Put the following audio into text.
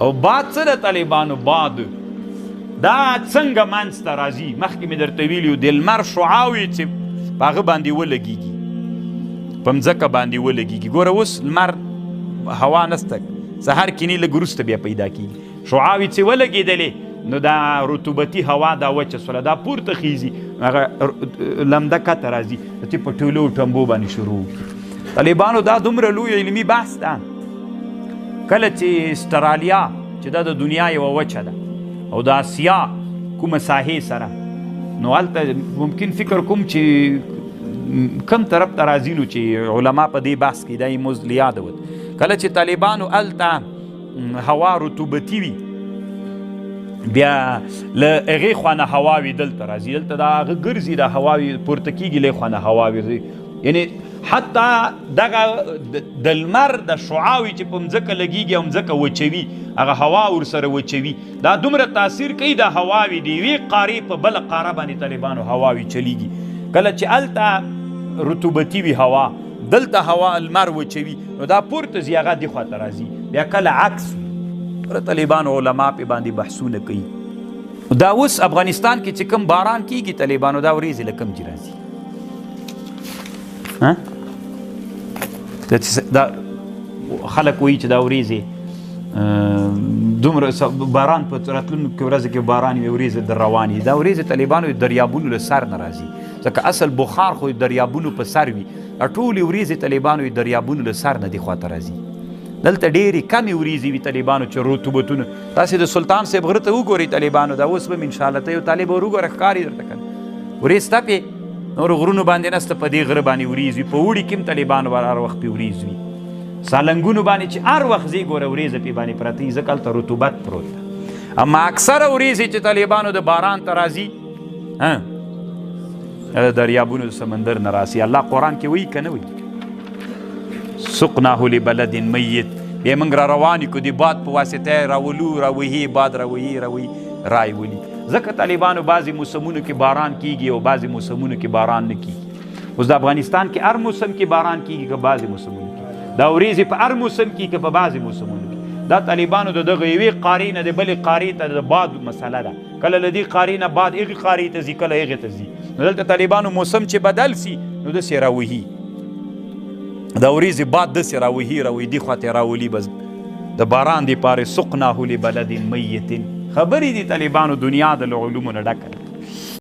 او باد څه د طالبانو باد دا څنګه منځته راځي؟ مخکې مې درته ویلي د لمر شعاوې چې په هغه باندې ولګېږي، په مځکه باندې ولګېږي. ګوره اوس لمر هوا نسته، سهار کینی لږ وروسته بیا پیدا کېږي. شعاوې چې ولګېدلې نو دا رطوبتي هوا دا وچه سوله، دا پورته خیزي، هغه لمده کته راځي، چې په ټولو ټمبو باندې شروع کړي. طالبانو دا دومره لوی علمي بحث ده. کله چې استرالیا چې دا د دنیا یوه وچه ده او د آسیا کومه ساحې سره، نو هلته ممکن فکر کوم چې کم طرف ته راځي نو چې علما په دې بحث کې دا یې موز لیاده وت. کله چې طالبانو هلته هوا رطوبتي وي بیا له هغې خوا نه هواوې دلته راځي، دلته دا هغه ګرځي، دا هواوې پورته کېږي، له خوا نه هواوې یعنې حتی دغه د لمر د شعاوې چې په مځکه لګېږي او مځکه وچوي، هغه هوا ورسره وچوي، دا دومره تاثیر کوي د هواوې د یوې قارې په بله قاره باندې طالبانو هواوې چلیږي. کله چې هلته رطوبتي وي هوا، دلته هوا لمر وچوي، نو دا پورته ځي هغه دې خوا ته راځي. بیا کله عکس وي. طالبانو علما پې باندې بحثونه کوي. دا اوس افغانستان کې چې کوم باران کېږي طالبانو دا ورېځې له کوم ځای راځي؟ دا خلک وایي چې دا ورېځې دومره باران په راتلونکو ورځو کې باران وي، ورېځې در روانې دي. دا ورېځې طالبانو د دریابونو له سر نه راځي، ځکه اصل بخار خو د دریابونو په سر وي. ټولې ورېځې طالبانو د دریابونو له سر نه دې خواته راځي. دلته ډېرې کمې ورېځې وي طالبانو چې رطوبتونه. تاسې د سلطان صاحب غره ته وګورئ طالبانو، دا اوس به م انشاءالله ته یو طالب ور وګوره ښکاري درته که نه ورېځ تپې نورو غرونو باندې نسته، په دې غره باندې ورېځ وي. په اوړي کې هم طالبانو هر وخت پې ورېځ وي. سالنګونو باندې چې هر وخت ځې ګوره ورېځه پې باندې پرته وي، ځکه هلته رطوبت پروت ده. اما اکثره ورېځې چې طالبانو د باران ته راځي د دریابونو د سمندر نه راسي. الله قرآن کې وایي که نه وایي؟ سقناه لبلد میت، بیا موږ را روان کړو د باد په واسطه یې راولو، راوهي باد راوهي رایولي. ځکه طالبانو بعضې موسمونو کې باران کېږي او بعضې موسمونو کې باران نه کېږي. اوس د افغانستان کې هر موسم کې باران کېږي که بعضې موسمونو کې، دا ورېځې په هر موسم کې که په بعضې موسمونو کې. دا طالبانو د دغه یوې قارې نه د بلې قارې ته د باد مسله ده. کله له دې قارې نه باد هغې قارې ته ځي، کله هغې ته ځي. نو دلته طالبانو موسم چې بدل سي نو داسې راوهي، دا ورېځې باد داسې راوهي دې خوا ته یې راولي. بس د باران دپاره سقناه لبلد میت. خبرې دي طالبانو دنیا د علومو نه ډکه.